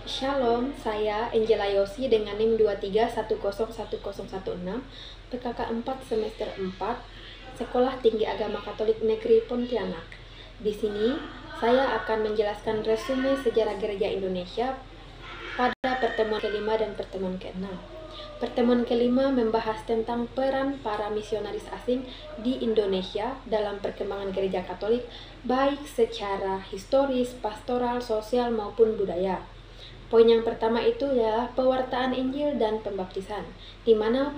Shalom, saya Angela Yosi dengan NIM 23101016, PKK 4 semester 4, Sekolah Tinggi Agama Katolik Negeri Pontianak. Di sini, saya akan menjelaskan resume sejarah Gereja Indonesia pada pertemuan kelima dan pertemuan keenam. Pertemuan kelima membahas tentang peran para misionaris asing di Indonesia dalam perkembangan Gereja Katolik, baik secara historis, pastoral, sosial, maupun budaya. Poin yang pertama itu adalah pewartaan Injil dan pembaptisan, di mana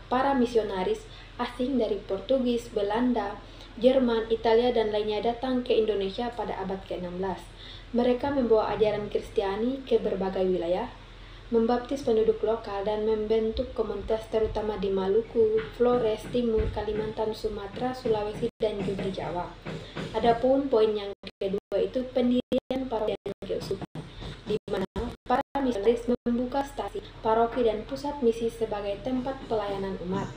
para misionaris asing dari Portugis, Belanda, Jerman, Italia, dan lainnya datang ke Indonesia pada abad ke-16. Mereka membawa ajaran Kristiani ke berbagai wilayah, membaptis penduduk lokal, dan membentuk komunitas terutama di Maluku, Flores, Timur, Kalimantan, Sumatera, Sulawesi, dan juga di Jawa. Adapun poin yang kedua itu pendirian paroki dan keuskupan, di mana para misionaris membuka stasi, paroki, dan pusat misi sebagai tempat pelayanan umat.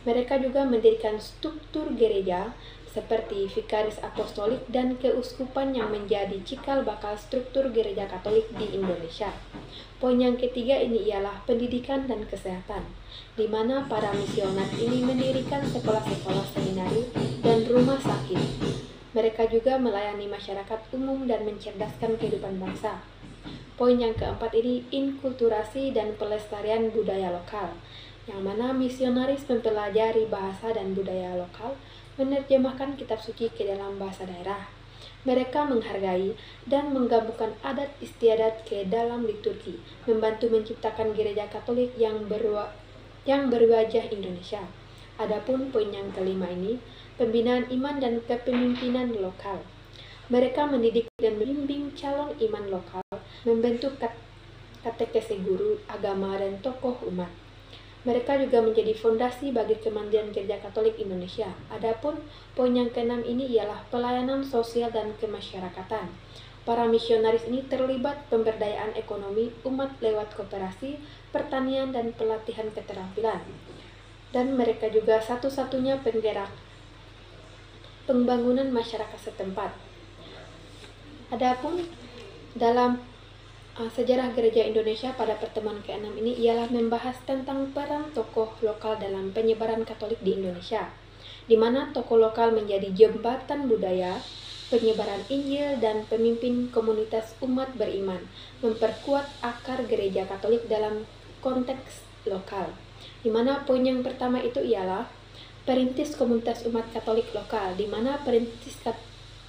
Mereka juga mendirikan struktur gereja seperti vikaris apostolik dan keuskupan yang menjadi cikal bakal struktur gereja Katolik di Indonesia. Poin yang ketiga ini ialah pendidikan dan kesehatan, di mana para misionaris ini mendirikan sekolah-sekolah seminari dan rumah sakit. Mereka juga melayani masyarakat umum dan mencerdaskan kehidupan bangsa. Poin yang keempat ini inkulturasi dan pelestarian budaya lokal, yang mana misionaris mempelajari bahasa dan budaya lokal, menerjemahkan kitab suci ke dalam bahasa daerah. Mereka menghargai dan menggabungkan adat istiadat ke dalam liturgi, membantu menciptakan gereja Katolik yang berwajah Indonesia. Adapun poin yang kelima ini, pembinaan iman dan kepemimpinan lokal. Mereka mendidik dan membimbing calon iman lokal, membentuk katekese guru, agama, dan tokoh umat. Mereka juga menjadi fondasi bagi kemandirian Gereja Katolik Indonesia. Adapun poin yang keenam ini ialah pelayanan sosial dan kemasyarakatan. Para misionaris ini terlibat pemberdayaan ekonomi umat lewat koperasi, pertanian, dan pelatihan keterampilan. Dan mereka juga satu-satunya penggerak pembangunan masyarakat setempat. Adapun dalam sejarah Gereja Indonesia pada pertemuan ke-6 ini ialah membahas tentang peran tokoh lokal dalam penyebaran Katolik di Indonesia, di mana tokoh lokal menjadi jembatan budaya, penyebaran Injil, dan pemimpin komunitas umat beriman, memperkuat akar Gereja Katolik dalam konteks lokal. Di mana poin yang pertama itu ialah perintis komunitas umat Katolik lokal, di mana perintis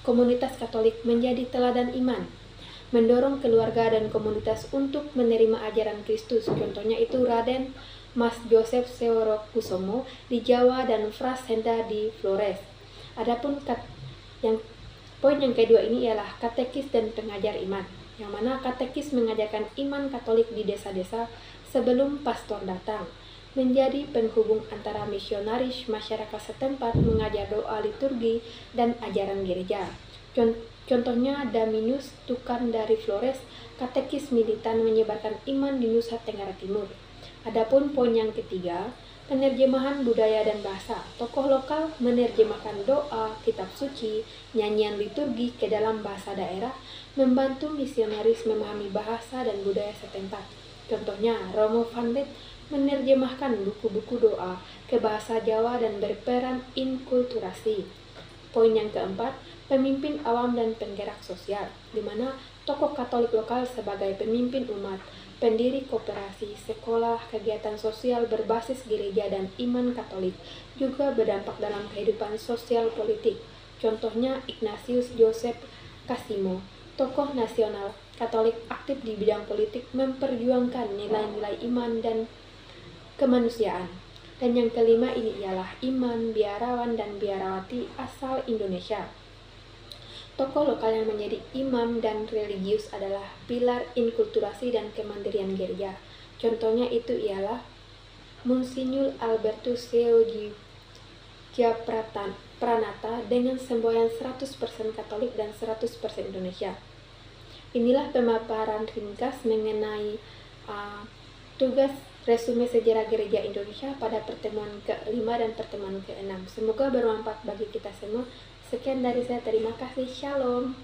komunitas Katolik menjadi teladan iman, mendorong keluarga dan komunitas untuk menerima ajaran Kristus. Contohnya itu Raden Mas Joseph Seorokusomo di Jawa dan Fras Henda di Flores. Adapun poin yang kedua ini ialah katekis dan pengajar iman, yang mana katekis mengajarkan iman Katolik di desa-desa sebelum pastor datang, menjadi penghubung antara misionaris masyarakat setempat, mengajar doa liturgi dan ajaran gereja. Contohnya Daminus Tukan dari Flores, katekis militan menyebarkan iman di Nusa Tenggara Timur. Adapun poin yang ketiga, penerjemahan budaya dan bahasa. Tokoh lokal menerjemahkan doa, kitab suci, nyanyian liturgi ke dalam bahasa daerah, membantu misionaris memahami bahasa dan budaya setempat. Contohnya Romo van Lith menerjemahkan buku-buku doa ke bahasa Jawa dan berperan inkulturasi. Poin yang keempat, pemimpin awam dan penggerak sosial, di mana tokoh Katolik lokal sebagai pemimpin umat, pendiri koperasi, sekolah, kegiatan sosial berbasis gereja dan iman Katolik, juga berdampak dalam kehidupan sosial politik. Contohnya Ignatius Joseph Kasimo, tokoh nasional Katolik aktif di bidang politik, memperjuangkan nilai-nilai iman dan kemanusiaan. Dan yang kelima ini ialah imam, biarawan, dan biarawati asal Indonesia. Tokoh lokal yang menjadi imam dan religius adalah pilar inkulturasi dan kemandirian gereja. Contohnya itu ialah Monsinyur Albertus Pranata dengan semboyan 100% Katolik dan 100% Indonesia. Inilah pemaparan ringkas mengenai tugas resume sejarah Gereja Indonesia pada pertemuan ke-5 dan pertemuan ke-6. Semoga bermanfaat bagi kita semua. Sekian dari saya, terima kasih, shalom.